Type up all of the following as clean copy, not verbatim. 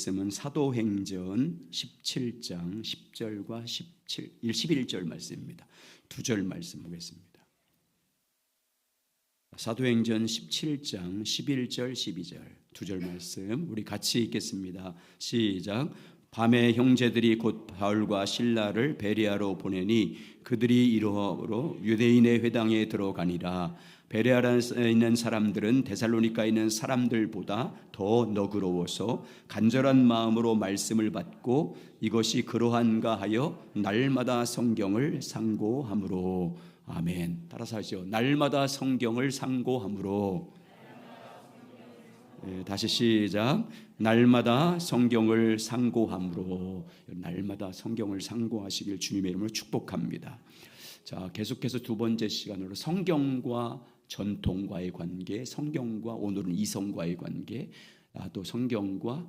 말씀은 사도행전 17장 10절과 11절 말씀입니다. 두 절 말씀 보겠습니다. 사도행전 17장 11절 12절 두 절 말씀 우리 같이 읽겠습니다. 시작. 밤에 형제들이 곧 바울과 실라를 베레아로 보내니 그들이 이러므로 유대인의 회당에 들어가니라. 베레아에 있는 사람들은 데살로니가에 있는 사람들보다 더 너그러워서 간절한 마음으로 말씀을 받고 이것이 그러한가 하여 날마다 성경을 상고함으로. 아멘. 따라서 하시죠. 날마다 성경을 상고함으로. 다시 시작. 날마다 성경을 상고함으로. 날마다 성경을 상고하시길 주님의 이름으로 축복합니다. 자, 계속해서 두 번째 시간으로 성경과 전통과의 관계, 성경과 오늘은 이성과의 관계, 또 성경과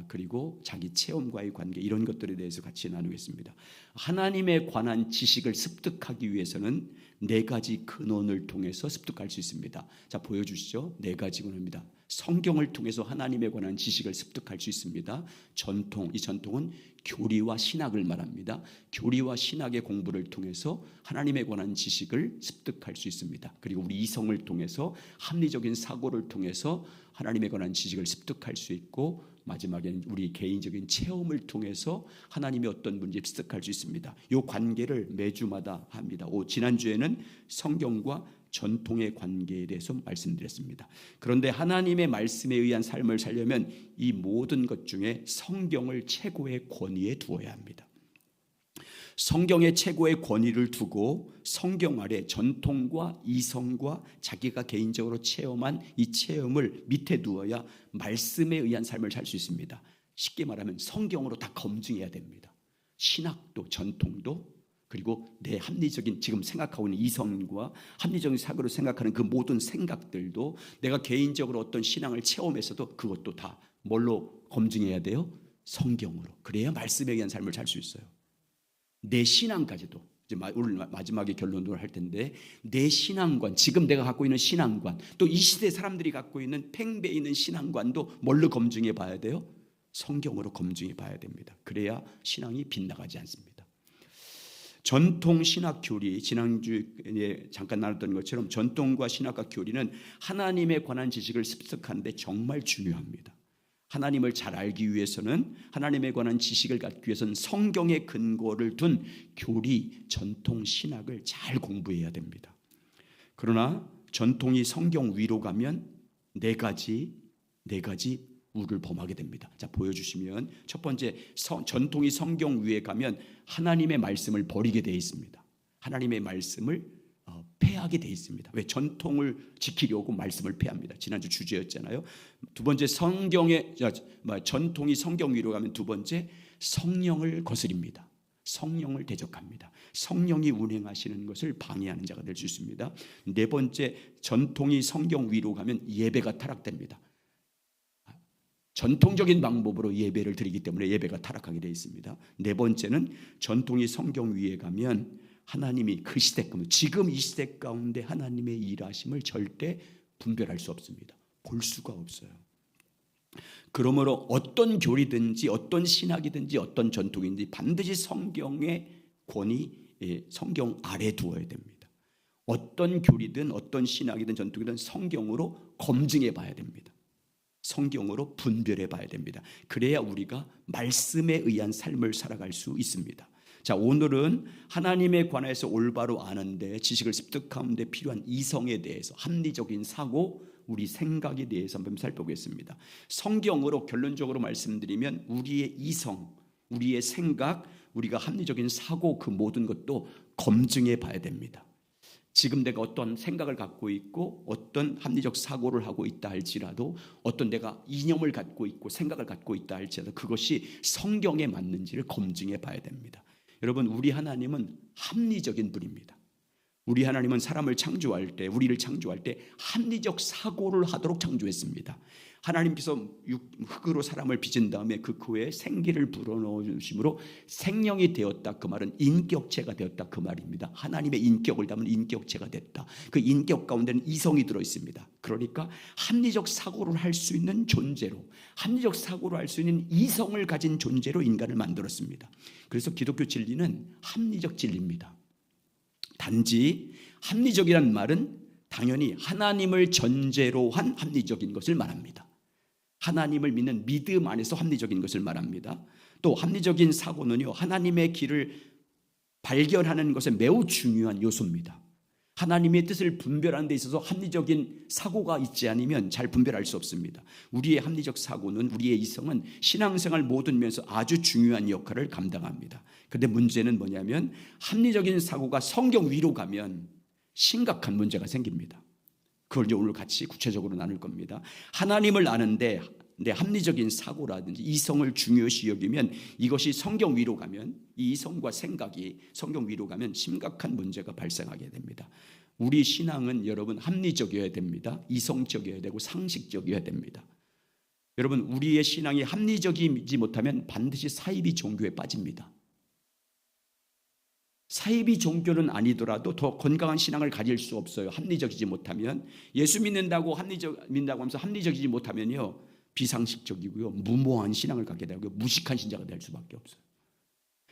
그리고 자기 체험과의 관계, 이런 것들에 대해서 같이 나누겠습니다. 하나님에 관한 지식을 습득하기 위해서는 네 가지 근원을 통해서 습득할 수 있습니다. 자, 보여주시죠. 네 가지 근원입니다. 성경을 통해서 하나님에 관한 지식을 습득할 수 있습니다. 전통, 이 전통은 교리와 신학을 말합니다. 교리와 신학의 공부를 통해서 하나님에 관한 지식을 습득할 수 있습니다. 그리고 우리 이성을 통해서 합리적인 사고를 통해서 하나님에 관한 지식을 습득할 수 있고, 마지막에는 우리 개인적인 체험을 통해서 하나님의 어떤 문제를 습득할 수 있습니다. 이 관계를 매주마다 합니다. 지난주에는 성경과 전통의 관계에 대해서 말씀드렸습니다. 그런데 하나님의 말씀에 의한 삶을 살려면 이 모든 것 중에 성경을 최고의 권위에 두어야 합니다. 성경의 최고의 권위를 두고 성경 아래 전통과 이성과 자기가 개인적으로 체험한 이 체험을 밑에 두어야 말씀에 의한 삶을 살 수 있습니다. 쉽게 말하면 성경으로 다 검증해야 됩니다. 신학도 전통도, 그리고 내 합리적인 지금 생각하고 있는 이성과 합리적인 사고로 생각하는 그 모든 생각들도 내가 개인적으로 어떤 신앙을 체험해서도 그것도 다 뭘로 검증해야 돼요? 성경으로. 그래야 말씀에 의한 삶을 살 수 있어요. 내 신앙까지도, 이제 오늘 마지막에 결론을 할 텐데, 내 신앙관, 지금 내가 갖고 있는 신앙관, 또 이 시대 사람들이 갖고 있는 팽배해 있는 신앙관도 뭘로 검증해 봐야 돼요? 성경으로 검증해 봐야 됩니다. 그래야 신앙이 빗나가지 않습니다. 전통 신학 교리, 지난주에 잠깐 나눴던 것처럼 전통과 신학과 교리는 하나님에 관한 지식을 습득하는데 정말 중요합니다. 하나님을 잘 알기 위해서는, 하나님에 관한 지식을 갖기 위해서는 성경의 근거를 둔 교리, 전통, 신학을 잘 공부해야 됩니다. 그러나 전통이 성경 위로 가면 네 가지 우를 범하게 됩니다. 자, 보여주시면 첫 번째, 전통이 성경 위에 가면 하나님의 말씀을 버리게 되어 있습니다. 하나님의 말씀을 폐하게 되어 있습니다. 왜? 전통을 지키려고 말씀을 폐합니다. 지난주 주제였잖아요. 두 번째, 전통이 성경 위로 가면 두 번째, 성령을 거스립니다. 성령을 대적합니다. 성령이 운행하시는 것을 방해하는 자가 될 수 있습니다. 네 번째, 전통이 성경 위로 가면 예배가 타락됩니다. 전통적인 방법으로 예배를 드리기 때문에 예배가 타락하게 되어 있습니다. 네 번째는 전통이 성경 위에 가면 하나님이 그 시대 가운데, 지금 이 시대 가운데 하나님의 일하심을 절대 분별할 수 없습니다. 볼 수가 없어요. 그러므로 어떤 교리든지 어떤 신학이든지 어떤 전통인지 반드시 성경의 권위, 성경 아래 두어야 됩니다. 어떤 교리든 어떤 신학이든 전통이든 성경으로 검증해 봐야 됩니다. 성경으로 분별해 봐야 됩니다. 그래야 우리가 말씀에 의한 삶을 살아갈 수 있습니다. 자, 오늘은 하나님에 관해서 올바로 아는데, 지식을 습득하는 데 필요한 이성에 대해서, 합리적인 사고, 우리 생각에 대해서 한번 살펴보겠습니다. 성경으로 결론적으로 말씀드리면 우리의 이성, 우리의 생각, 우리가 합리적인 사고, 그 모든 것도 검증해 봐야 됩니다. 지금 내가 어떤 생각을 갖고 있고 어떤 합리적 사고를 하고 있다 할지라도, 어떤 내가 이념을 갖고 있고 생각을 갖고 있다 할지라도 그것이 성경에 맞는지를 검증해 봐야 됩니다. 여러분, 우리 하나님은 합리적인 분입니다. 우리 하나님은 사람을 창조할 때, 우리를 창조할 때 합리적 사고를 하도록 창조했습니다. 하나님께서 흙으로 사람을 빚은 다음에 그 코에 생기를 불어넣으심으로 생명이 되었다. 그 말은 인격체가 되었다 그 말입니다. 하나님의 인격을 담은 인격체가 됐다. 그 인격 가운데는 이성이 들어있습니다. 그러니까 합리적 사고를 할 수 있는 존재로, 합리적 사고를 할 수 있는 이성을 가진 존재로 인간을 만들었습니다. 그래서 기독교 진리는 합리적 진리입니다. 단지 합리적이란 말은 당연히 하나님을 전제로 한 합리적인 것을 말합니다. 하나님을 믿는 믿음 안에서 합리적인 것을 말합니다. 또 합리적인 사고는요, 하나님의 길을 발견하는 것에 매우 중요한 요소입니다. 하나님의 뜻을 분별하는 데 있어서 합리적인 사고가 있지 않으면 잘 분별할 수 없습니다. 우리의 합리적 사고는, 우리의 이성은 신앙생활 모든 면에서 아주 중요한 역할을 감당합니다. 그런데 문제는 뭐냐면 합리적인 사고가 성경 위로 가면 심각한 문제가 생깁니다. 그걸 이제 오늘 같이 구체적으로 나눌 겁니다. 하나님을 아는데 내 합리적인 사고라든지 이성을 중요시 여기면 이것이 성경 위로 가면, 이 이성과 생각이 성경 위로 가면 심각한 문제가 발생하게 됩니다. 우리 신앙은 여러분 합리적이어야 됩니다. 이성적이어야 되고 상식적이어야 됩니다. 여러분, 우리의 신앙이 합리적이지 못하면 반드시 사이비 종교에 빠집니다. 사이비 종교는 아니더라도 더 건강한 신앙을 가질 수 없어요. 합리적이지 못하면. 예수 믿는다고 하면서 합리적이지 못하면요, 비상식적이고요, 무모한 신앙을 갖게 되고 무식한 신자가 될 수밖에 없어요.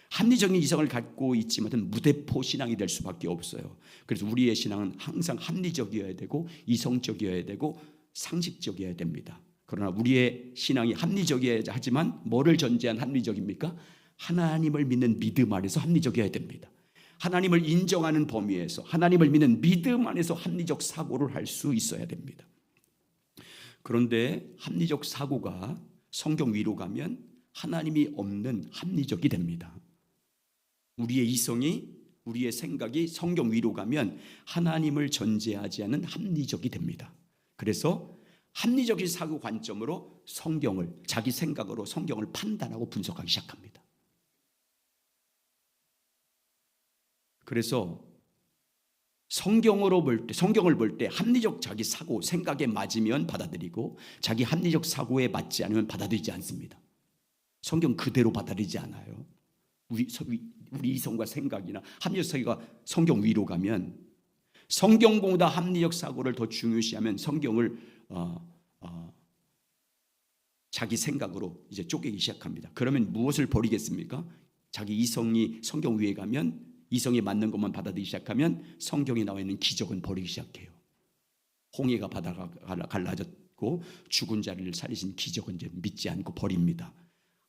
합리적인 이성을 갖고 있지만 무대포 신앙이 될 수밖에 없어요. 그래서 우리의 신앙은 항상 합리적이어야 되고 이성적이어야 되고 상식적이어야 됩니다. 그러나 우리의 신앙이 합리적이어야 하지만 뭐를 전제한 합리적입니까? 하나님을 믿는 믿음 안에서 합리적이어야 됩니다. 하나님을 인정하는 범위에서, 하나님을 믿는 믿음 안에서 합리적 사고를 할 수 있어야 됩니다. 그런데 합리적 사고가 성경 위로 가면 하나님이 없는 합리적이 됩니다. 우리의 이성이, 우리의 생각이 성경 위로 가면 하나님을 전제하지 않은 합리적이 됩니다. 그래서 합리적인 사고 관점으로 성경을, 자기 생각으로 성경을 판단하고 분석하기 시작합니다. 그래서 성경을 볼 때 합리적 자기 사고, 생각에 맞으면 받아들이고 자기 합리적 사고에 맞지 않으면 받아들이지 않습니다. 성경 그대로 받아들이지 않아요. 우리 이성과 생각이나 합리적 사고가 성경 위로 가면, 성경보다 합리적 사고를 더 중요시하면 성경을 자기 생각으로 이제 쪼개기 시작합니다. 그러면 무엇을 버리겠습니까? 자기 이성이 성경 위에 가면, 이성에 맞는 것만 받아들이기 시작하면 성경에 나와 있는 기적은 버리기 시작해요. 홍해가 바다가 갈라졌고 죽은 자를 살리신 기적은 이제 믿지 않고 버립니다.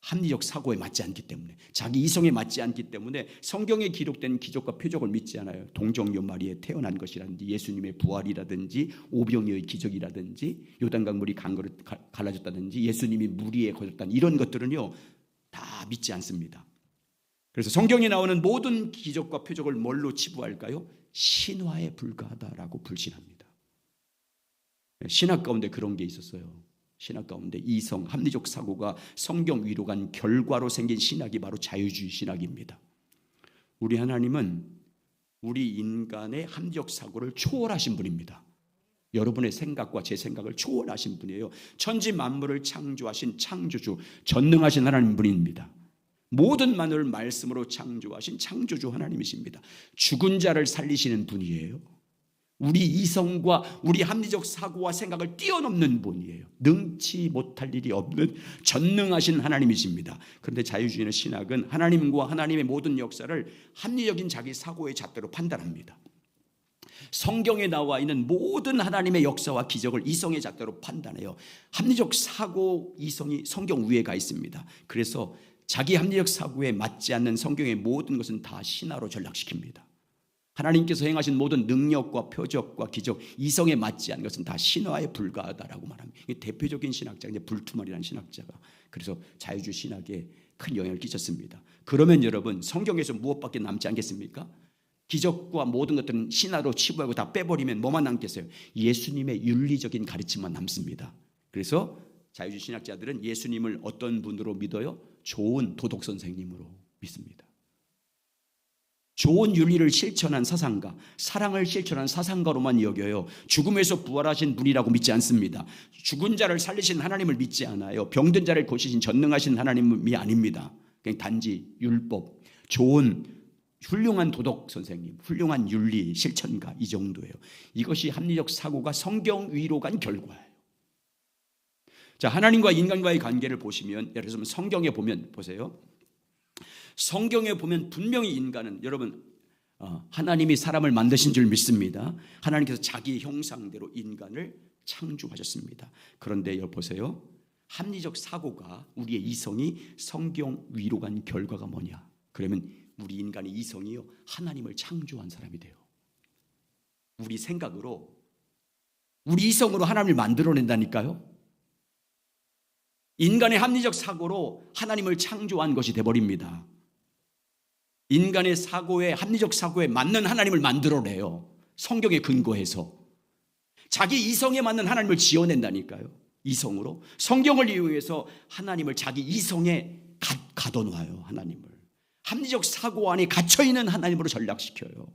합리적 사고에 맞지 않기 때문에, 자기 이성에 맞지 않기 때문에 성경에 기록된 기적과 표적을 믿지 않아요. 동정녀 마리에 태어난 것이라든지 예수님의 부활이라든지 오병이어의 기적이라든지 요단강 물이 갈라졌다든지 예수님이 물 위에 걷었다는 이런 것들은요 다 믿지 않습니다. 그래서 성경에 나오는 모든 기적과 표적을 뭘로 치부할까요? 신화에 불과하다라고 불신합니다. 신학 가운데 그런 게 있었어요. 신학 가운데 이성, 합리적 사고가 성경 위로 간 결과로 생긴 신학이 바로 자유주의 신학입니다. 우리 하나님은 우리 인간의 합리적 사고를 초월하신 분입니다. 여러분의 생각과 제 생각을 초월하신 분이에요. 천지 만물을 창조하신 창조주, 전능하신 하나님 분입니다. 모든 만물을 말씀으로 창조하신 창조주 하나님이십니다. 죽은 자를 살리시는 분이에요. 우리 이성과 우리 합리적 사고와 생각을 뛰어넘는 분이에요. 능치 못할 일이 없는 전능하신 하나님이십니다. 그런데 자유주의는, 신학은 하나님과 하나님의 모든 역사를 합리적인 자기 사고의 잣대로 판단합니다. 성경에 나와 있는 모든 하나님의 역사와 기적을 이성의 잣대로 판단해요. 합리적 사고, 이성이 성경 위에 가 있습니다. 그래서 자기 합리적 사고에 맞지 않는 성경의 모든 것은 다 신화로 전락시킵니다. 하나님께서 행하신 모든 능력과 표적과 기적, 이성에 맞지 않는 것은 다 신화에 불과하다라고 말합니다. 대표적인 신학자, 이제 불투만이라는 신학자가 그래서 자유주의 신학에 큰 영향을 끼쳤습니다. 그러면 여러분, 성경에서 무엇밖에 남지 않겠습니까? 기적과 모든 것들은 신화로 치부하고 다 빼버리면 뭐만 남겠어요? 예수님의 윤리적인 가르침만 남습니다. 그래서 자유주의 신학자들은 예수님을 어떤 분으로 믿어요? 좋은 도덕 선생님으로 믿습니다. 좋은 윤리를 실천한 사상가, 사랑을 실천한 사상가로만 여겨요. 죽음에서 부활하신 분이라고 믿지 않습니다. 죽은 자를 살리신 하나님을 믿지 않아요. 병든 자를 고치신 전능하신 하나님이 아닙니다. 그냥 단지 율법, 좋은 훌륭한 도덕 선생님, 훌륭한 윤리 실천가, 이 정도예요. 이것이 합리적 사고가 성경 위로 간 결과예요. 자, 하나님과 인간과의 관계를 보시면, 예를 들면 성경에 보면, 보세요. 성경에 보면 분명히 인간은, 여러분, 하나님이 사람을 만드신 줄 믿습니다. 하나님께서 자기 형상대로 인간을 창조하셨습니다. 그런데 여기 보세요. 합리적 사고가, 우리의 이성이 성경 위로 간 결과가 뭐냐? 그러면 우리 인간의 이성이요, 하나님을 창조한 사람이 돼요. 우리 생각으로, 우리 이성으로 하나님을 만들어낸다니까요. 인간의 합리적 사고로 하나님을 창조한 것이 돼버립니다. 인간의 사고에, 합리적 사고에 맞는 하나님을 만들어내요. 성경에 근거해서. 자기 이성에 맞는 하나님을 지어낸다니까요. 이성으로. 성경을 이용해서 하나님을 자기 이성에 가둬놔요. 하나님을. 합리적 사고 안에 갇혀있는 하나님으로 전락시켜요.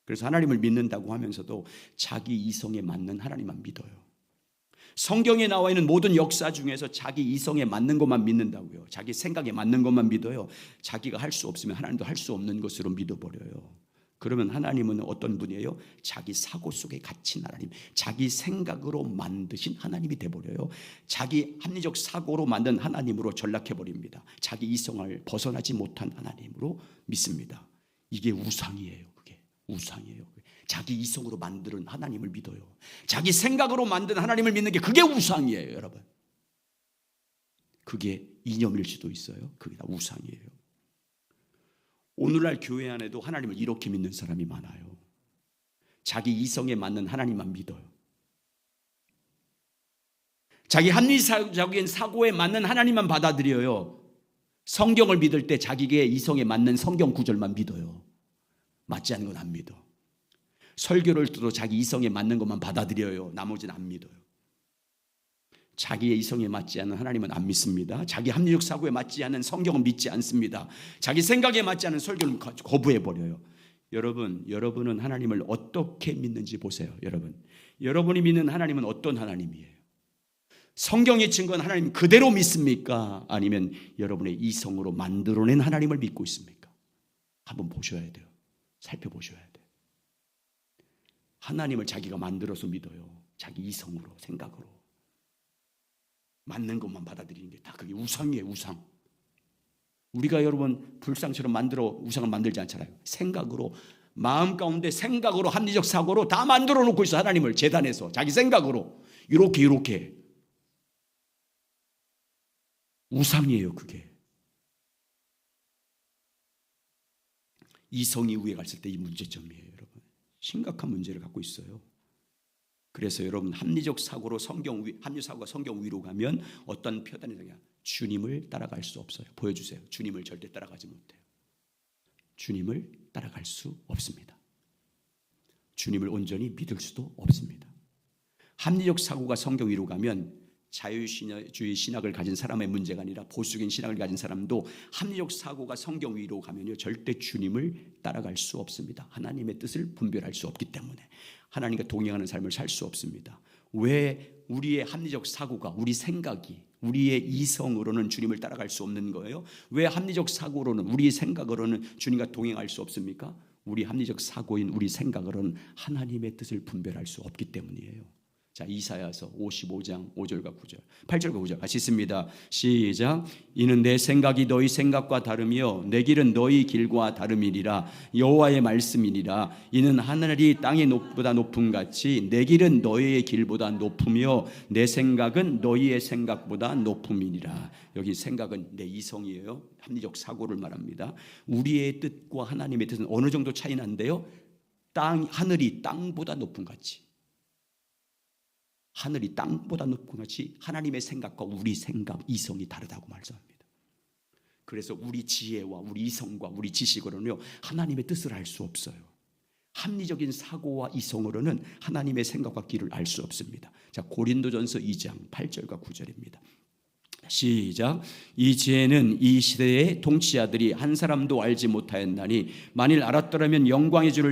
그래서 하나님을 믿는다고 하면서도 자기 이성에 맞는 하나님만 믿어요. 성경에 나와 있는 모든 역사 중에서 자기 이성에 맞는 것만 믿는다고요. 자기 생각에 맞는 것만 믿어요. 자기가 할 수 없으면 하나님도 할 수 없는 것으로 믿어버려요. 그러면 하나님은 어떤 분이에요? 자기 사고 속에 갇힌 하나님, 자기 생각으로 만드신 하나님이 돼버려요. 자기 합리적 사고로 만든 하나님으로 전락해버립니다. 자기 이성을 벗어나지 못한 하나님으로 믿습니다. 이게 우상이에요. 그게 우상이에요. 자기 이성으로 만드는 하나님을 믿어요. 자기 생각으로 만든 하나님을 믿는 게 그게 우상이에요, 여러분. 그게 이념일 수도 있어요. 그게 다 우상이에요. 오늘날 교회 안에도 하나님을 이렇게 믿는 사람이 많아요. 자기 이성에 맞는 하나님만 믿어요. 자기 합리적인 사고에 맞는 하나님만 받아들여요. 성경을 믿을 때 자기의 이성에 맞는 성경 구절만 믿어요. 맞지 않는 건 안 믿어. 설교를 들어도 자기 이성에 맞는 것만 받아들여요. 나머지는 안 믿어요. 자기의 이성에 맞지 않는 하나님은 안 믿습니다. 자기 합리적 사고에 맞지 않는 성경은 믿지 않습니다. 자기 생각에 맞지 않는 설교는 거부해버려요. 여러분은 하나님을 어떻게 믿는지 보세요. 여러분이 믿는 하나님은 어떤 하나님이에요? 성경이 증거한 하나님 그대로 믿습니까? 아니면 여러분의 이성으로 만들어낸 하나님을 믿고 있습니까? 한번 보셔야 돼요. 살펴보셔야 돼요. 하나님을 자기가 만들어서 믿어요. 자기 이성으로, 생각으로. 맞는 것만 받아들이는 게 다 그게 우상이에요. 우상. 우리가 여러분 불상처럼 우상을 만들지 않잖아요. 생각으로, 마음 가운데 생각으로, 합리적 사고로 다 만들어 놓고 있어. 하나님을 재단에서 자기 생각으로 이렇게 우상이에요. 그게 이성이 위에 갔을 때 이 문제점이에요. 여러분 심각한 문제를 갖고 있어요. 그래서 여러분 합리적 사고로 합리적 사고가 성경 위로 가면 어떤 표단이 되냐? 주님을 따라갈 수 없어요. 보여주세요. 주님을 절대 따라가지 못해요. 주님을 따라갈 수 없습니다. 주님을 온전히 믿을 수도 없습니다. 합리적 사고가 성경 위로 가면 자유주의 신학을 가진 사람의 문제가 아니라 보수적인 신학을 가진 사람도 합리적 사고가 성경 위로 가면요 절대 주님을 따라갈 수 없습니다. 하나님의 뜻을 분별할 수 없기 때문에 하나님과 동행하는 삶을 살 수 없습니다. 왜 우리의 합리적 사고가, 우리 생각이, 우리의 이성으로는 주님을 따라갈 수 없는 거예요? 왜 합리적 사고로는, 우리 생각으로는 주님과 동행할 수 없습니까? 우리 합리적 사고인 우리 생각으로는 하나님의 뜻을 분별할 수 없기 때문이에요. 자, 이사야서 55장 5절과 9절, 8절과 9절 같이 읽습니다. 시작. 이는 내 생각이 너희 생각과 다르며 내 길은 너희 길과 다름이니라. 여호와의 말씀이니라. 이는 하늘이 땅의 높보다 높음 같이 내 길은 너희의 길보다 높으며 내 생각은 너희의 생각보다 높음이니라. 여기 생각은 내 이성이에요. 합리적 사고를 말합니다. 우리의 뜻과 하나님의 뜻은 어느 정도 차이 난데요, 하늘이 땅보다 높음 같이, 하늘이 땅보다 높은 것이 하나님의 생각과 우리 생각, 이성이 다르다고 말씀합니다. 그래서 우리 지혜와 우리 이성과 우리 지식으로는요 하나님의 뜻을 알 수 없어요. 합리적인 사고와 이성으로는 하나님의 생각과 길을 알 수 없습니다. 자, 고린도전서 2장 8절과 9절입니다. 시작. 이 지혜는 이 시대의 통치자들이 한 사람도 알지 못하였나니 만일 알았더라면 영광의 주를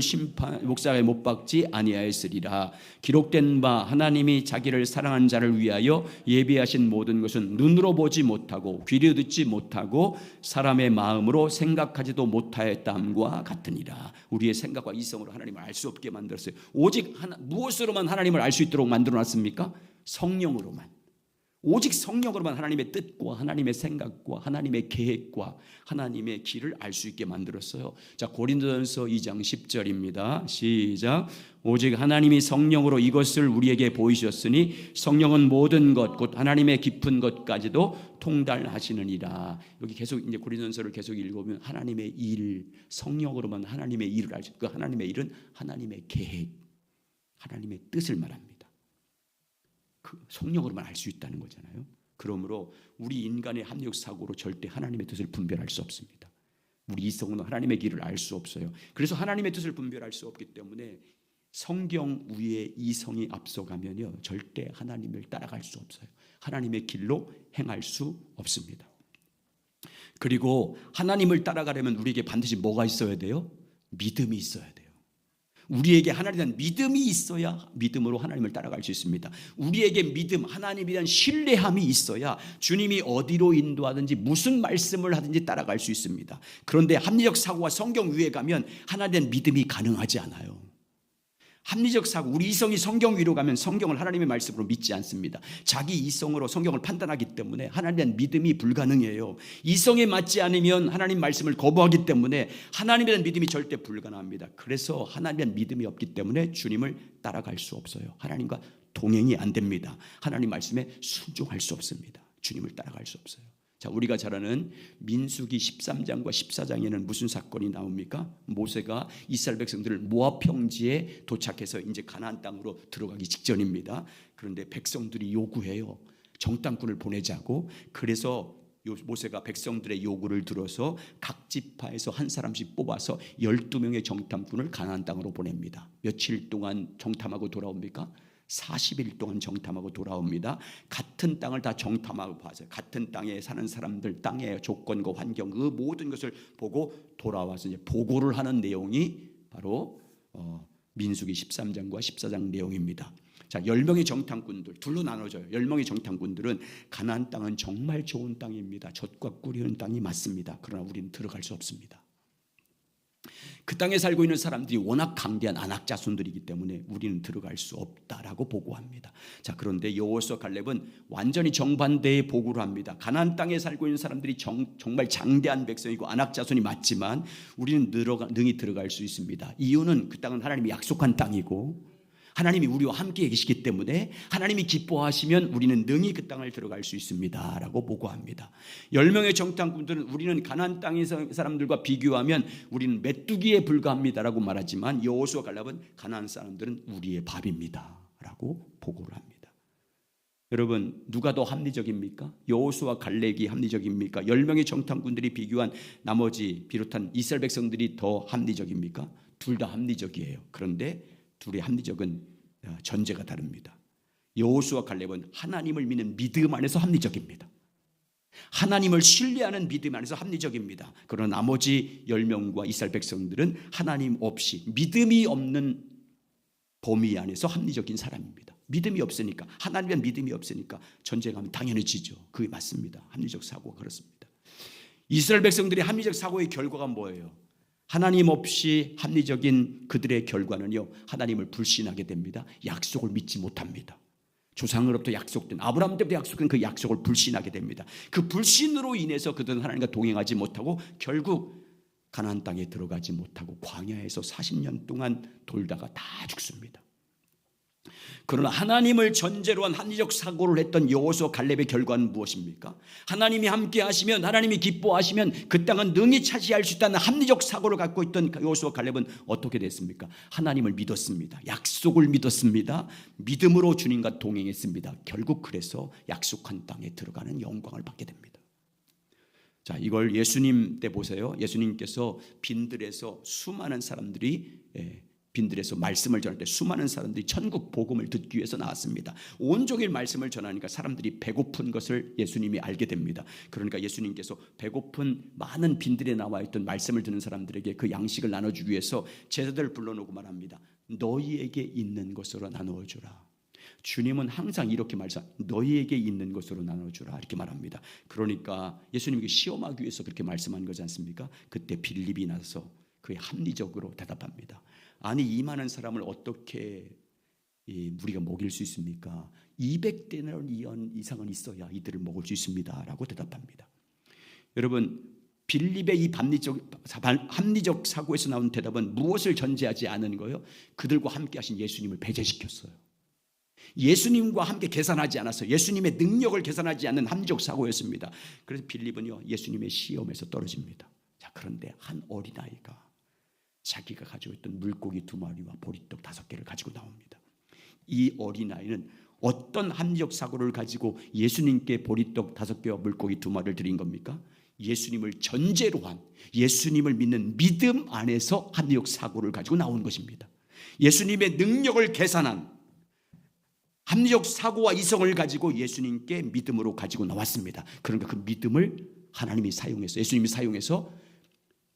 목사에 못 박지 아니하였으리라. 기록된 바 하나님이 자기를 사랑한 자를 위하여 예비하신 모든 것은 눈으로 보지 못하고 귀로 듣지 못하고 사람의 마음으로 생각하지도 못하였다함과 같으니라. 우리의 생각과 이성으로 하나님을 알 수 없게 만들었어요. 오직 무엇으로만 하나님을 알 수 있도록 만들어놨습니까? 성령으로만. 오직 성령으로만 하나님의 뜻과 하나님의 생각과 하나님의 계획과 하나님의 길을 알 수 있게 만들었어요. 자, 고린도전서 2장 10절입니다. 시작. 오직 하나님이 성령으로 이것을 우리에게 보이셨으니 성령은 모든 것 곧 하나님의 깊은 것까지도 통달하시느니라. 여기 계속 이제 고린도전서를 계속 읽으면 하나님의 일, 성령으로만 하나님의 일을 알 수 있고, 그 하나님의 일은 하나님의 계획, 하나님의 뜻을 말합니다. 그 성령으로만 알 수 있다는 거잖아요. 그러므로 우리 인간의 합리적 사고로 절대 하나님의 뜻을 분별할 수 없습니다. 우리 이성으로 하나님의 길을 알 수 없어요. 그래서 하나님의 뜻을 분별할 수 없기 때문에 성경 위에 이성이 앞서가면요 절대 하나님을 따라갈 수 없어요. 하나님의 길로 행할 수 없습니다. 그리고 하나님을 따라가려면 우리에게 반드시 뭐가 있어야 돼요? 믿음이 있어야 돼요. 우리에게 하나님에 대한 믿음이 있어야 믿음으로 하나님을 따라갈 수 있습니다. 우리에게 믿음, 하나님에 대한 신뢰함이 있어야 주님이 어디로 인도하든지 무슨 말씀을 하든지 따라갈 수 있습니다. 그런데 합리적 사고와 성경 위에 가면 하나님에 대한 믿음이 가능하지 않아요. 합리적 사고, 우리 이성이 성경 위로 가면 성경을 하나님의 말씀으로 믿지 않습니다. 자기 이성으로 성경을 판단하기 때문에 하나님에 대한 믿음이 불가능해요. 이성에 맞지 않으면 하나님 말씀을 거부하기 때문에 하나님에 대한 믿음이 절대 불가능합니다. 그래서 하나님에 대한 믿음이 없기 때문에 주님을 따라갈 수 없어요. 하나님과 동행이 안 됩니다. 하나님 말씀에 순종할 수 없습니다. 주님을 따라갈 수 없어요. 자, 우리가 잘 아는 민수기 13장과 14장에는 무슨 사건이 나옵니까? 모세가 이스라엘 백성들을 모압 평지에 도착해서 이제 가나안 땅으로 들어가기 직전입니다. 그런데 백성들이 요구해요. 정탐꾼을 보내자고. 그래서 모세가 백성들의 요구를 들어서 각 지파에서 한 사람씩 뽑아서 12명의 정탐꾼을 가나안 땅으로 보냅니다. 며칠 동안 정탐하고 돌아옵니까? 40일 동안 정탐하고 돌아옵니다. 같은 땅을 다 정탐하고 봐서 같은 땅에 사는 사람들, 땅의 조건과 환경, 그 모든 것을 보고 돌아와서 이제 보고를 하는 내용이 바로 민수기 13장과 14장 내용입니다. 자, 10명의 정탐꾼들 둘로 나눠져요. 10명의 정탐꾼들은 가나안 땅은 정말 좋은 땅입니다. 젖과 꿀이 흐르는 땅이 맞습니다. 그러나 우리는 들어갈 수 없습니다. 그 땅에 살고 있는 사람들이 워낙 강대한 아낙 자손들이기 때문에 우리는 들어갈 수 없다라고 보고합니다. 자, 그런데 여호수아 갈렙은 완전히 정반대의 보고를 합니다. 가나안 땅에 살고 있는 사람들이 정말 장대한 백성이고 아낙 자손이 맞지만 우리는 능히 들어갈 수 있습니다. 이유는 그 땅은 하나님이 약속한 땅이고 하나님이 우리와 함께 계시기 때문에 하나님이 기뻐하시면 우리는 능히 그 땅을 들어갈 수 있습니다 라고 보고합니다. 10명의 정탐꾼들은 우리는 가나안 땅의 사람들과 비교하면 우리는 메뚜기에 불과합니다 라고 말하지만 여호수아 갈렙은 가나안 사람들은 우리의 밥입니다 라고 보고를 합니다. 여러분, 누가 더 합리적입니까? 여호수아 갈렙이 합리적입니까? 10명의 정탐꾼들이 비교한 나머지 비롯한 이스라엘 백성들이 더 합리적입니까? 둘 다 합리적이에요. 그런데 둘의 합리적은 전제가 다릅니다. 여호수아 갈렙은 하나님을 믿는 믿음 안에서 합리적입니다. 하나님을 신뢰하는 믿음 안에서 합리적입니다. 그러나 나머지 10명과 이스라엘 백성들은 하나님 없이 믿음이 없는 범위 안에서 합리적인 사람입니다. 믿음이 없으니까, 하나님에 대한 믿음이 없으니까 전쟁하면 당연해지죠. 그게 맞습니다. 합리적 사고가 그렇습니다. 이스라엘 백성들의 합리적 사고의 결과가 뭐예요? 하나님 없이 합리적인 그들의 결과는요, 하나님을 불신하게 됩니다. 약속을 믿지 못합니다. 조상으로부터 약속된, 아브라함 때부터 약속된 그 약속을 불신하게 됩니다. 그 불신으로 인해서 그들은 하나님과 동행하지 못하고 결국 가나안 땅에 들어가지 못하고 광야에서 40년 동안 돌다가 다 죽습니다. 그러나 하나님을 전제로 한 합리적 사고를 했던 여호수아 갈렙의 결과는 무엇입니까? 하나님이 함께 하시면, 하나님이 기뻐하시면 그 땅은 능히 차지할 수 있다는 합리적 사고를 갖고 있던 여호수아 갈렙은 어떻게 됐습니까? 하나님을 믿었습니다. 약속을 믿었습니다. 믿음으로 주님과 동행했습니다. 결국 그래서 약속한 땅에 들어가는 영광을 받게 됩니다. 자, 이걸 예수님 때 보세요. 예수님께서 빈들에서 수많은 사람들이 빈들에서 말씀을 전할 때 수많은 사람들이 천국 복음을 듣기 위해서 나왔습니다. 온종일 말씀을 전하니까 사람들이 배고픈 것을 예수님이 알게 됩니다. 그러니까 예수님께서 배고픈 많은 빈들에 나와 있던 말씀을 듣는 사람들에게 그 양식을 나눠주기 위해서 제자들을 불러놓고 말합니다. 너희에게 있는 것으로 나누어 주라. 주님은 항상 이렇게 말씀합니다. 너희에게 있는 것으로 나눠주라 이렇게 말합니다. 그러니까 예수님에게 시험하기 위해서 그렇게 말씀한 거지 않습니까? 그때 빌립이 나서 그의 합리적으로 대답합니다. 아니 이 많은 사람을 어떻게 우리가 먹일 수 있습니까? 200데나리온 이상은 있어야 이들을 먹을 수 있습니다 라고 대답합니다. 여러분 빌립의 이 합리적 사고에서 나온 대답은 무엇을 전제하지 않은 거예요? 그들과 함께 하신 예수님을 배제시켰어요. 예수님과 함께 계산하지 않았어요. 예수님의 능력을 계산하지 않는 합리적 사고였습니다. 그래서 빌립은요 예수님의 시험에서 떨어집니다. 자, 그런데 한 어린아이가 자기가 가지고 있던 물고기 2마리와 보리떡 5개를 가지고 나옵니다. 이 어린아이는 어떤 합리적 사고를 가지고 예수님께 보리떡 5개와 물고기 2마리를 드린 겁니까? 예수님을 전제로 한, 예수님을 믿는 믿음 안에서 합리적 사고를 가지고 나온 것입니다. 예수님의 능력을 계산한 합리적 사고와 이성을 가지고 예수님께 믿음으로 가지고 나왔습니다. 그러니까 그 믿음을 하나님이 사용해서, 예수님이 사용해서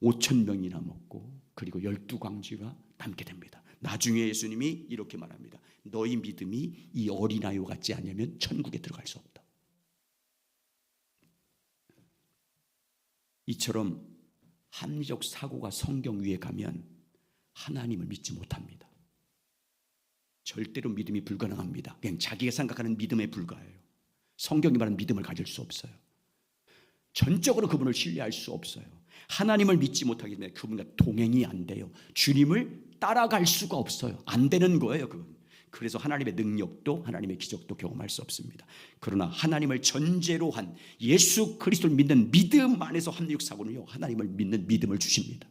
5,000명이나 먹고 그리고 12광지가 남게 됩니다. 나중에 예수님이 이렇게 말합니다. 너희 믿음이 이 어린아이와 같지 않으면 천국에 들어갈 수 없다. 이처럼 합리적 사고가 성경 위에 가면 하나님을 믿지 못합니다. 절대로 믿음이 불가능합니다. 그냥 자기가 생각하는 믿음에 불과해요. 성경이 말하는 믿음을 가질 수 없어요. 전적으로 그분을 신뢰할 수 없어요. 하나님을 믿지 못하기 때문에 그분과 동행이 안 돼요. 주님을 따라갈 수가 없어요. 안 되는 거예요, 그건. 그래서 하나님의 능력도 하나님의 기적도 경험할 수 없습니다. 그러나 하나님을 전제로 한 예수 그리스도를 믿는 믿음 안에서 합리적 사고는요, 하나님을 믿는 믿음을 주십니다.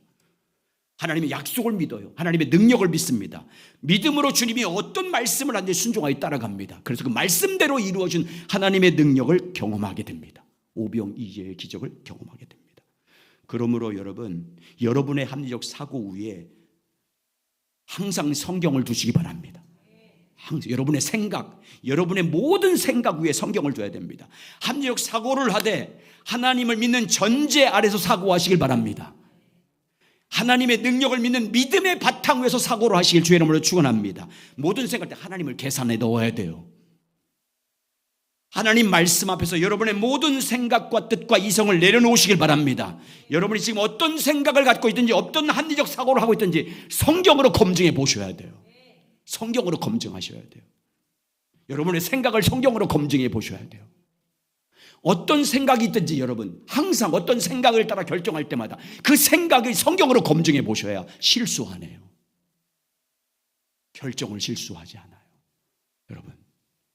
하나님의 약속을 믿어요. 하나님의 능력을 믿습니다. 믿음으로 주님이 어떤 말씀을 하는지 순종하여 따라갑니다. 그래서 그 말씀대로 이루어진 하나님의 능력을 경험하게 됩니다. 오병이어의 기적을 경험하게 됩니다. 그러므로 여러분, 여러분의 합리적 사고 위에 항상 성경을 두시기 바랍니다. 항상 여러분의 생각, 여러분의 모든 생각 위에 성경을 둬야 됩니다. 합리적 사고를 하되 하나님을 믿는 전제 아래서 사고하시길 바랍니다. 하나님의 능력을 믿는 믿음의 바탕 위에서 사고를 하시길 주의 이름으로 축원합니다. 모든 생각할 때 하나님을 계산에 넣어야 돼요. 하나님 말씀 앞에서 여러분의 모든 생각과 뜻과 이성을 내려놓으시길 바랍니다. 여러분이 지금 어떤 생각을 갖고 있든지 어떤 합리적 사고를 하고 있든지 성경으로 검증해 보셔야 돼요. 성경으로 검증하셔야 돼요. 여러분의 생각을 성경으로 검증해 보셔야 돼요. 어떤 생각이 있든지 여러분 항상 어떤 생각을 따라 결정할 때마다 그 생각을 성경으로 검증해 보셔야 실수 안 해요. 결정을 실수하지 않아요. 여러분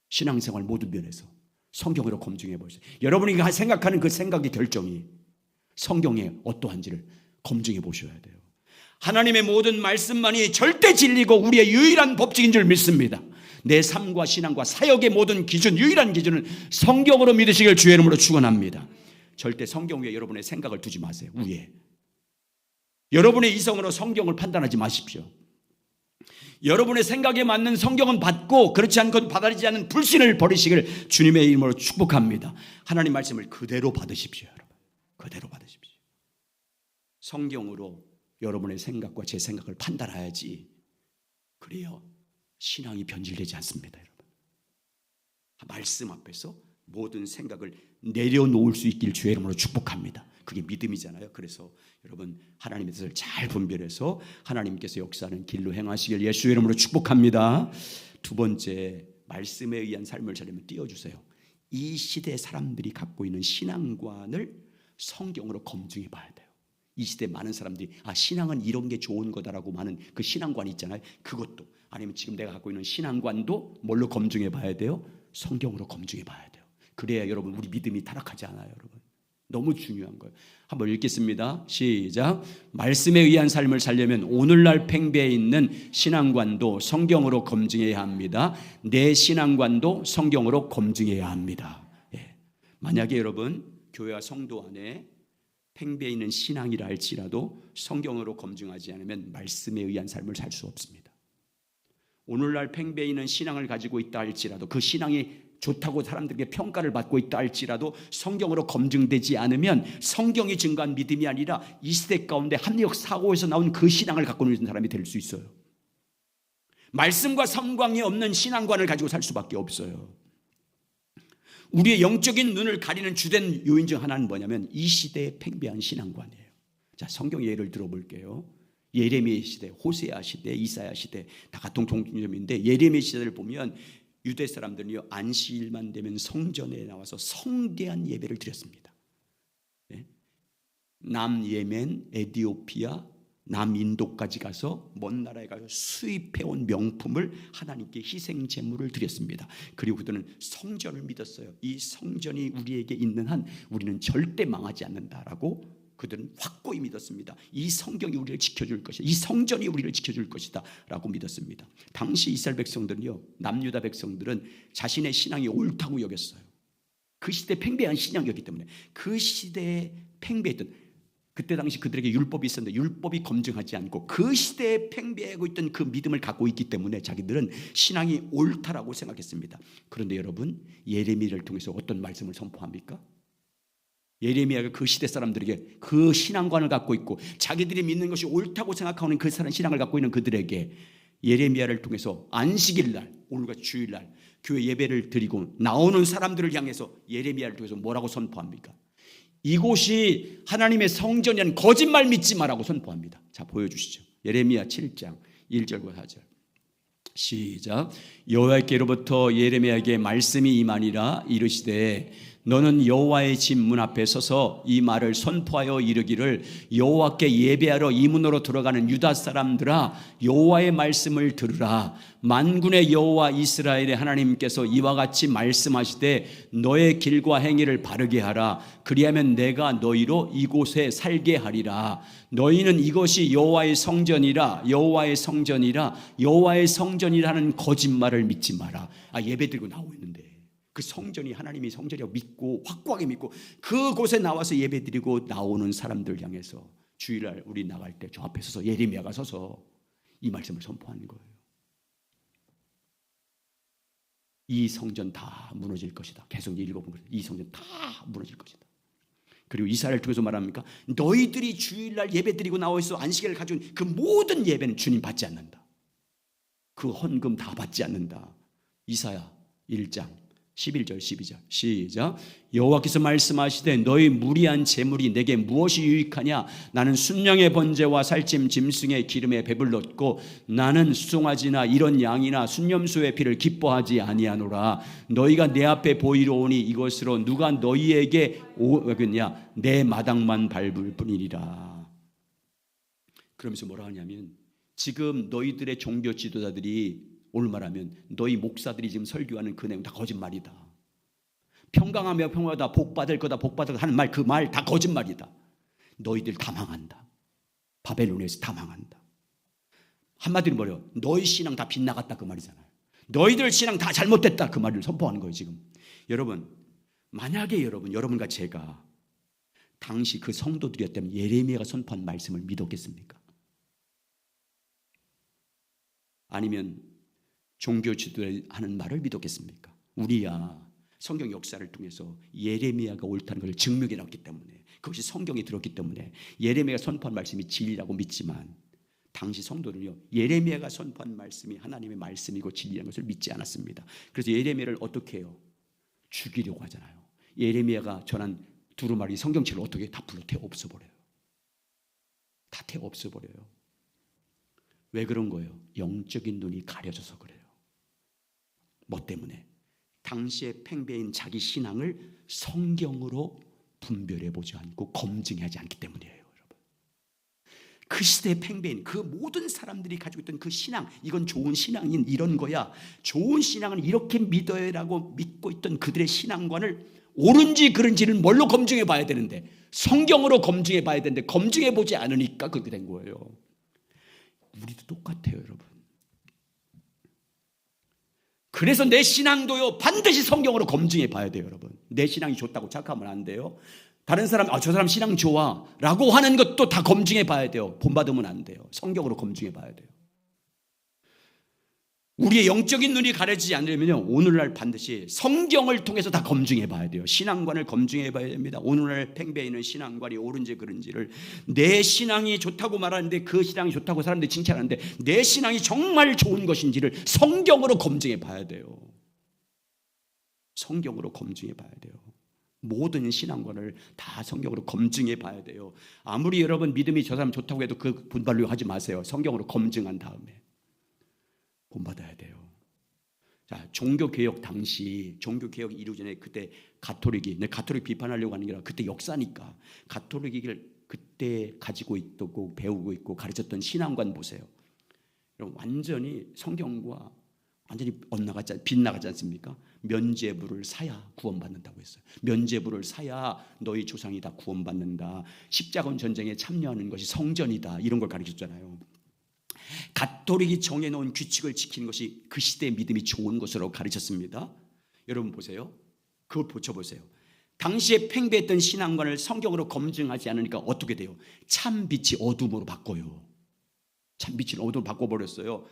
신앙생활 모든 면에서 성경으로 검증해 보세요. 여러분이 생각하는 그 생각의 결정이 성경에 어떠한지를 검증해 보셔야 돼요. 하나님의 모든 말씀만이 절대 진리고 우리의 유일한 법칙인 줄 믿습니다. 내 삶과 신앙과 사역의 모든 기준, 유일한 기준은 성경으로 믿으시길 주의 이름으로 축원합니다. 절대 성경 위에 여러분의 생각을 두지 마세요. 위에 여러분의 이성으로 성경을 판단하지 마십시오. 여러분의 생각에 맞는 성경은 받고 그렇지 않고 받아들이지 않는 불신을 버리시길 주님의 이름으로 축복합니다. 하나님 말씀을 그대로 받으십시오. 여러분 그대로 받으십시오. 성경으로 여러분의 생각과 제 생각을 판단해야지. 그래요 신앙이 변질되지 않습니다. 여러분 말씀 앞에서 모든 생각을 내려놓을 수 있길 주의 이름으로 축복합니다. 그게 믿음이잖아요. 그래서 여러분 하나님의 뜻을 잘 분별해서 하나님께서 역사하는 길로 행하시길 예수의 이름으로 축복합니다. 두 번째, 말씀에 의한 삶을 살려면 띄워주세요. 이 시대 사람들이 갖고 있는 신앙관을 성경으로 검증해 봐야 돼요. 이 시대 많은 사람들이 신앙은 이런 게 좋은 거다라고 많은 그 신앙관이 있잖아요. 그것도 아니면 지금 내가 갖고 있는 신앙관도 뭘로 검증해 봐야 돼요? 성경으로 검증해 봐야 돼요. 그래야 여러분 우리 믿음이 타락하지 않아요. 여러분 너무 중요한 거예요. 한번 읽겠습니다. 시작. 말씀에 의한 삶을 살려면 오늘날 팽배해 있는 신앙관도 성경으로 검증해야 합니다. 내 신앙관도 성경으로 검증해야 합니다. 예. 만약에 여러분 교회와 성도 안에 팽배해 있는 신앙이라 할지라도 성경으로 검증하지 않으면 말씀에 의한 삶을 살 수 없습니다. 오늘날 팽배해 있는 신앙을 가지고 있다 할지라도 그 신앙이 좋다고 사람들에게 평가를 받고 있다 할지라도 성경으로 검증되지 않으면 성경이 증거한 믿음이 아니라 이 시대 가운데 합리적 사고에서 나온 그 신앙을 갖고 있는 사람이 될 수 있어요. 말씀과 성광이 없는 신앙관을 가지고 살 수밖에 없어요. 우리의 영적인 눈을 가리는 주된 요인 중 하나는 뭐냐면 이 시대의 팽배한 신앙관이에요. 자, 성경 예를 들어볼게요. 예레미야 시대, 호세아 시대, 이사야 시대 다 같은 공통점인데 예레미야 시대를 보면 유대 사람들은요 안식일만 되면 성전에 나와서 성대한 예배를 드렸습니다. 네? 남예멘, 에티오피아, 남인도까지 가서 먼 나라에 가서 수입해온 명품을 하나님께 희생 제물을 드렸습니다. 그리고 그들은 성전을 믿었어요. 이 성전이 우리에게 있는 한 우리는 절대 망하지 않는다라고 그들은 확고히 믿었습니다. 이 성경이 우리를 지켜줄 것이다. 이 성전이 우리를 지켜줄 것이다 라고 믿었습니다. 당시 이스라엘 백성들은요, 남유다 백성들은 자신의 신앙이 옳다고 여겼어요. 그 시대 팽배한 신앙이었기 때문에 그 시대에 팽배했던, 그때 당시 그들에게 율법이 있었는데 율법이 검증하지 않고 그 시대에 팽배하고 있던 그 믿음을 갖고 있기 때문에 자기들은 신앙이 옳다라고 생각했습니다. 그런데 여러분, 예레미야를 통해서 어떤 말씀을 선포합니까? 예레미야가 그 시대 사람들에게 그 신앙관을 갖고 있고 자기들이 믿는 것이 옳다고 생각하는 그 신앙을 갖고 있는 그들에게 예레미야를 통해서 안식일날, 오늘과 주일날 교회 예배를 드리고 나오는 사람들을 향해서 예레미야를 통해서 뭐라고 선포합니까? 이곳이 하나님의 성전이란 거짓말 믿지 마라고 선포합니다. 자, 보여주시죠. 예레미야 7장 1절과 4절 시작. 여호와께로부터 예레미야에게 말씀이 임하니라. 이르시되 너는 여호와의 집 문 앞에 서서 이 말을 선포하여 이르기를 여호와께 예배하러 이 문으로 들어가는 유다 사람들아, 여호와의 말씀을 들으라. 만군의 여호와 이스라엘의 하나님께서 이와 같이 말씀하시되 너의 길과 행위를 바르게 하라. 그리하면 내가 너희로 이곳에 살게 하리라. 너희는 이것이 여호와의 성전이라, 여호와의 성전이라, 여호와의 성전이라는 거짓말을 믿지 마라. 예배 드리고 나오고 있는데 그 성전이 하나님이 성전이라고 믿고 확고하게 믿고 그곳에 나와서 예배드리고 나오는 사람들 향해서 주일날 우리 나갈 때 저 앞에 서서 예레미야가 서서 이 말씀을 선포하는 거예요. 이 성전 다 무너질 것이다. 계속 읽어본 거예요. 이 성전 다 무너질 것이다. 그리고 이사야를 통해서 말합니까? 너희들이 주일날 예배드리고 나와서 안식일을 가지고 그 모든 예배는 주님 받지 않는다. 그 헌금 다 받지 않는다. 이사야 1장 11절 12절 시작. 여호와께서 말씀하시되 너희 무리한 재물이 내게 무엇이 유익하냐? 나는 순양의 번제와 살찜 짐승의 기름에 배불렀고 나는 수송아지나 이런 양이나 순념소의 피를 기뻐하지 아니하노라. 너희가 내 앞에 보이러 오니 이것으로 누가 너희에게 오겠냐? 내 마당만 밟을 뿐이니라. 그러면서 뭐라 하냐면 지금 너희들의 종교 지도자들이 오늘 말하면 너희 목사들이 지금 설교하는 그 내용 다 거짓말이다. 평강하며 평화다, 복받을 거다, 복받을 거다 하는 말, 그 말 다 거짓말이다. 너희들 다 망한다. 바벨론에서 다 망한다. 한마디로 뭐래요? 너희 신앙 다 빗나갔다 그 말이잖아요. 너희들 신앙 다 잘못됐다 그 말을 선포하는 거예요 지금. 여러분, 만약에 여러분과 제가 당시 그 성도들이었다면 예레미야가 선포한 말씀을 믿었겠습니까? 아니면 종교 지도자들이 하는 말을 믿었겠습니까? 우리야 성경 역사를 통해서 예레미야가 옳다는 것을 증명해 놨기 때문에, 그것이 성경에 들었기 때문에 예레미야가 선포한 말씀이 진리라고 믿지만 당시 성도는요 예레미야가 선포한 말씀이 하나님의 말씀이고 진리라는 것을 믿지 않았습니다. 그래서 예레미야를 어떻게 해요? 죽이려고 하잖아요. 예레미야가 전한 두루마리 성경책을 어떻게 다 불러 태워 없애버려요. 다 태워 없애버려요. 왜 그런 거예요? 영적인 눈이 가려져서 그래요. 뭐 때문에? 당시의 팽배인 자기 신앙을 성경으로 분별해 보지 않고 검증하지 않기 때문이에요, 여러분. 그 시대의 팽배인 그 모든 사람들이 가지고 있던 그 신앙, 이건 좋은 신앙인 이런 거야. 좋은 신앙은 이렇게 믿어야라고 믿고 있던 그들의 신앙관을 옳은지 그른지는 뭘로 검증해 봐야 되는데, 성경으로 검증해 봐야 되는데 검증해 보지 않으니까 그렇게 된 거예요. 우리도 똑같아요, 여러분. 그래서 내 신앙도요 반드시 성경으로 검증해 봐야 돼요, 여러분. 내 신앙이 좋다고 착각하면 안 돼요. 다른 사람 저 사람 신앙 좋아 라고 하는 것도 다 검증해 봐야 돼요. 본받으면 안 돼요. 성경으로 검증해 봐야 돼요. 우리의 영적인 눈이 가려지지 않으려면 오늘날 반드시 성경을 통해서 다 검증해 봐야 돼요. 신앙관을 검증해 봐야 됩니다. 오늘날 팽배해 있는 신앙관이 옳은지 그른지를, 내 신앙이 좋다고 말하는데 그 신앙이 좋다고 사람들이 칭찬하는데 내 신앙이 정말 좋은 것인지를 성경으로 검증해 봐야 돼요. 성경으로 검증해 봐야 돼요. 모든 신앙관을 다 성경으로 검증해 봐야 돼요. 아무리 여러분 믿음이 저 사람 좋다고 해도 그 분발로 하지 마세요. 성경으로 검증한 다음에 본받아야 돼요. 자, 종교개혁 당시, 종교개혁 이루 전에 그때 가톨릭이, 내 가톨릭 비판하려고 하는 게 아니라 그때 역사니까 가톨릭을 그때 가지고 있고 배우고 있고 가르쳤던 신앙관 보세요. 여러분 완전히 성경과 완전히 빗나가지 않습니까? 면죄부를 사야 구원받는다고 했어요. 면죄부를 사야 너희 조상이 다 구원받는다. 십자군 전쟁에 참여하는 것이 성전이다. 이런 걸 가르쳤잖아요. 가톨릭이 정해놓은 규칙을 지키는 것이 그 시대의 믿음이 좋은 것으로 가르쳤습니다. 여러분 보세요. 그걸 보셔보세요. 당시에 팽배했던 신앙관을 성경으로 검증하지 않으니까 어떻게 돼요? 참 빛이 어둠으로 바꿔요. 참 빛이 어둠으로 바꿔버렸어요.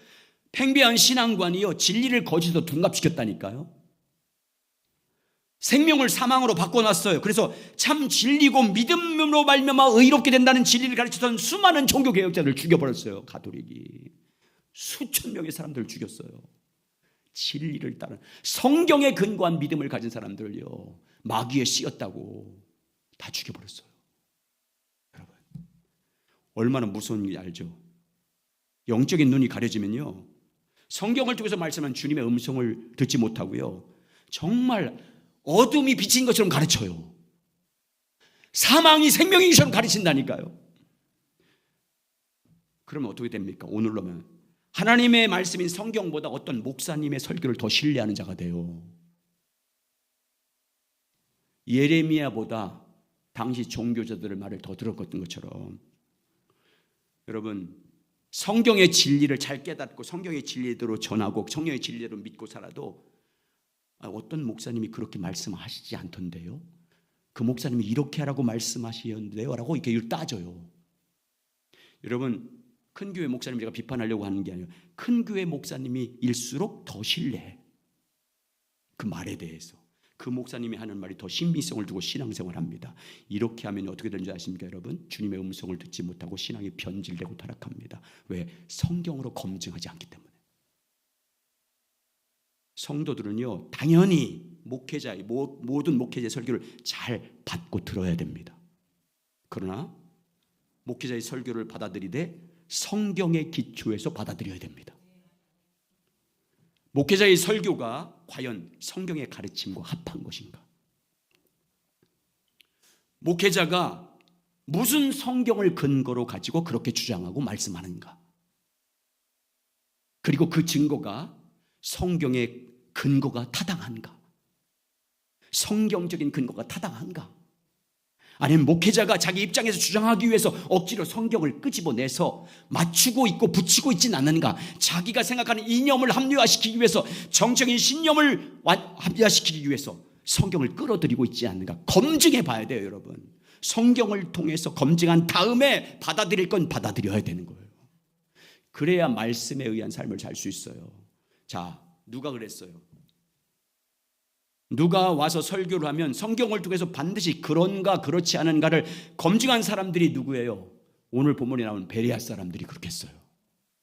팽배한 신앙관이요, 진리를 거짓으로 둔갑시켰다니까요. 생명을 사망으로 바꿔놨어요. 그래서 참 진리고 믿음으로 말미암아 의롭게 된다는 진리를 가르치던 수많은 종교개혁자들을 죽여버렸어요. 가톨릭이 수천 명의 사람들을 죽였어요. 진리를 따른 성경에 근거한 믿음을 가진 사람들을요, 마귀에 씌었다고 다 죽여버렸어요. 여러분 얼마나 무서운 일인지 알죠? 영적인 눈이 가려지면요, 성경을 통해서 말씀한 주님의 음성을 듣지 못하고요, 정말 어둠이 비친 것처럼 가르쳐요. 사망이 생명인 것처럼 가르친다니까요. 그러면 어떻게 됩니까? 오늘로면 하나님의 말씀인 성경보다 어떤 목사님의 설교를 더 신뢰하는 자가 돼요. 예레미야보다 당시 종교자들의 말을 더 들었던 것처럼, 여러분 성경의 진리를 잘 깨닫고 성경의 진리대로 전하고 성경의 진리대로 믿고 살아도 어떤 목사님이 그렇게 말씀하시지 않던데요, 그 목사님이 이렇게 하라고 말씀하시는데요 라고 이렇게 따져요. 여러분 큰 교회 목사님 제가 비판하려고 하는 게 아니에요. 큰 교회 목사님이 일수록 더 신뢰해. 그 말에 대해서 그 목사님이 하는 말이 더 신빙성을 두고 신앙생활을 합니다. 이렇게 하면 어떻게 되는지 아십니까 여러분? 주님의 음성을 듣지 못하고 신앙이 변질되고 타락합니다. 왜? 성경으로 검증하지 않기 때문에. 성도들은요 당연히 목회자의 모든 목회자의 설교를 잘 받고 들어야 됩니다. 그러나 목회자의 설교를 받아들이되 성경의 기초에서 받아들여야 됩니다. 목회자의 설교가 과연 성경의 가르침과 합한 것인가? 목회자가 무슨 성경을 근거로 가지고 그렇게 주장하고 말씀하는가? 그리고 그 증거가 성경의 근거가 타당한가? 성경적인 근거가 타당한가? 아니면 목회자가 자기 입장에서 주장하기 위해서 억지로 성경을 끄집어내서 맞추고 있고 붙이고 있지는 않는가? 자기가 생각하는 이념을 합리화시키기 위해서, 정적인 신념을 합리화시키기 위해서 성경을 끌어들이고 있지 않는가? 검증해 봐야 돼요 여러분. 성경을 통해서 검증한 다음에 받아들일 건 받아들여야 되는 거예요. 그래야 말씀에 의한 삶을 살 수 있어요. 자, 누가 그랬어요? 누가 와서 설교를 하면 성경을 통해서 반드시 그런가 그렇지 않은가를 검증한 사람들이 누구예요? 오늘 본문에 나온 베레아 사람들이 그렇게 했어요.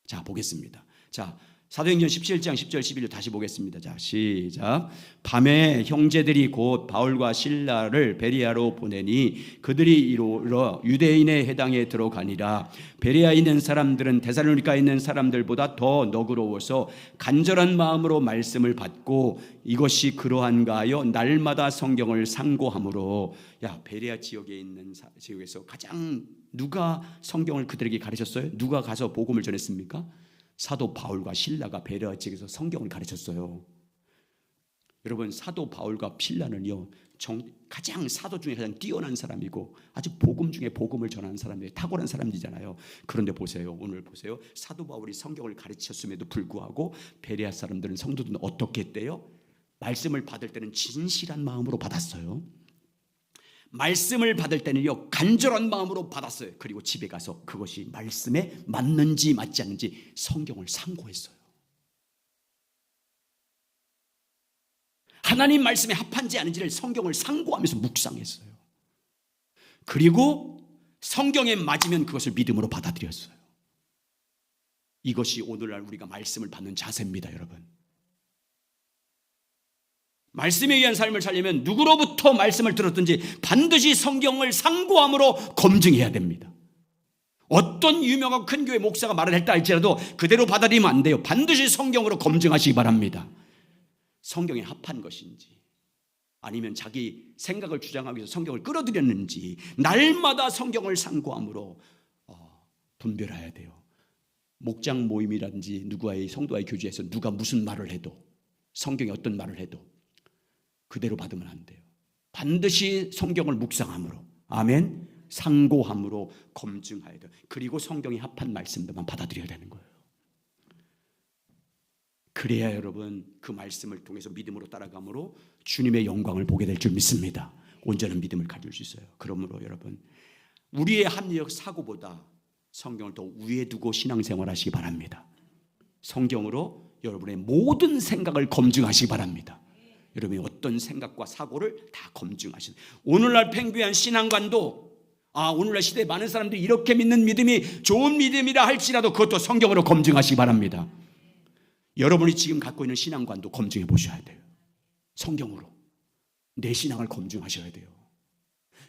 자, 보겠습니다. 자, 사도행전 17장 10절 11절 다시 보겠습니다. 자, 시작. 밤에 형제들이 곧 바울과 실라를 베레아로 보내니 그들이 이르러 유대인의 회당에 들어가니라. 베레아에 있는 사람들은 데살로니가에 있는 사람들보다 더 너그러워서 간절한 마음으로 말씀을 받고 이것이 그러한가 하여 날마다 성경을 상고함으로. 야, 베레아 지역에 있는 지역에서 가장 누가 성경을 그들에게 가르쳤어요? 누가 가서 복음을 전했습니까? 사도 바울과 실라가 베레아 지역에서 성경을 가르쳤어요. 여러분 사도 바울과 실라는요 가장 사도 중에 가장 뛰어난 사람이고 아주 복음 중에 복음을 전하는 사람이에요. 탁월한 사람이잖아요. 그런데 보세요, 오늘 보세요. 사도 바울이 성경을 가르쳤음에도 불구하고 베레아 사람들은, 성도들은 어떻게 했대요? 말씀을 받을 때는 진실한 마음으로 받았어요. 말씀을 받을 때는요, 간절한 마음으로 받았어요. 그리고 집에 가서 그것이 말씀에 맞는지 맞지 않는지 성경을 상고했어요. 하나님 말씀에 합한지 아닌지를 성경을 상고하면서 묵상했어요. 그리고 성경에 맞으면 그것을 믿음으로 받아들였어요. 이것이 오늘날 우리가 말씀을 받는 자세입니다, 여러분. 말씀에 의한 삶을 살려면 누구로부터 말씀을 들었든지 반드시 성경을 상고함으로 검증해야 됩니다. 어떤 유명하고 큰 교회 목사가 말을 했다 할지라도 그대로 받아들이면 안 돼요. 반드시 성경으로 검증하시기 바랍니다. 성경에 합한 것인지 아니면 자기 생각을 주장하기 위해서 성경을 끌어들였는지 날마다 성경을 상고함으로 분별해야 돼요. 목장 모임이라든지 누구와의 성도와의 교제에서 누가 무슨 말을 해도 성경에 어떤 말을 해도 그대로 받으면 안 돼요. 반드시 성경을 묵상함으로, 아멘, 상고함으로 검증해야 돼요. 그리고 성경에 합한 말씀들만 받아들여야 되는 거예요. 그래야 여러분 그 말씀을 통해서 믿음으로 따라감으로 주님의 영광을 보게 될 줄 믿습니다. 온전한 믿음을 가질 수 있어요. 그러므로 여러분 우리의 합리적 사고보다 성경을 더 위에 두고 신앙생활 하시기 바랍니다. 성경으로 여러분의 모든 생각을 검증하시기 바랍니다. 여러분이 어떤 생각과 사고를 다 검증하시는, 오늘날 팽배한 신앙관도 오늘날 시대에 많은 사람들이 이렇게 믿는 믿음이 좋은 믿음이라 할지라도 그것도 성경으로 검증하시기 바랍니다. 여러분이 지금 갖고 있는 신앙관도 검증해 보셔야 돼요. 성경으로 내 신앙을 검증하셔야 돼요.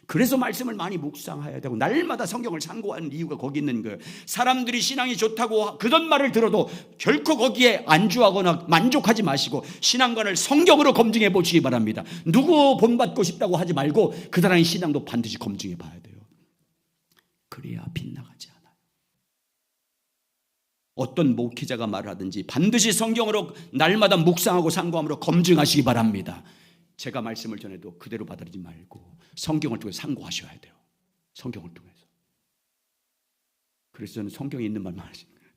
그래서 말씀을 많이 묵상해야 되고 날마다 성경을 상고하는 이유가 거기 있는 거예요. 사람들이 신앙이 좋다고 그런 말을 들어도 결코 거기에 안주하거나 만족하지 마시고 신앙관을 성경으로 검증해 보시기 바랍니다. 누구 본받고 싶다고 하지 말고 그 사람의 신앙도 반드시 검증해 봐야 돼요. 그래야 빗나가지 않아요. 어떤 목회자가 말을 하든지 반드시 성경으로 날마다 묵상하고 상고함으로 검증하시기 바랍니다. 제가 말씀을 전해도 그대로 받아들이지 말고 성경을 통해서 상고하셔야 돼요. 성경을 통해서. 그래서 저는 성경에 있는 말만 하시는 거예요.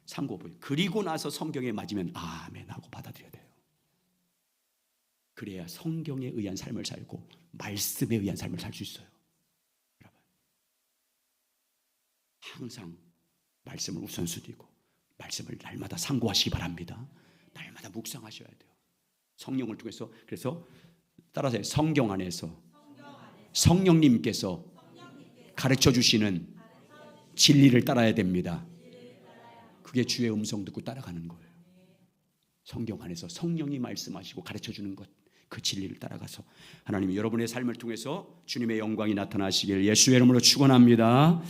상고보여. 그리고 나서 성경에 맞으면 아멘 하고 받아들여야 돼요. 그래야 성경에 의한 삶을 살고 말씀에 의한 삶을 살 수 있어요. 여러분 항상 말씀을 우선순위고 말씀을 날마다 상고하시기 바랍니다. 날마다 묵상하셔야 돼요. 성령을 통해서. 그래서 따라서 성경 안에서 성령님께서 가르쳐 주시는 진리를 따라야 됩니다. 그게 주의 음성 듣고 따라가는 거예요. 성경 안에서 성령이 말씀하시고 가르쳐 주는 것, 그 진리를 따라가서 하나님이 여러분의 삶을 통해서 주님의 영광이 나타나시길 예수의 이름으로 축원합니다.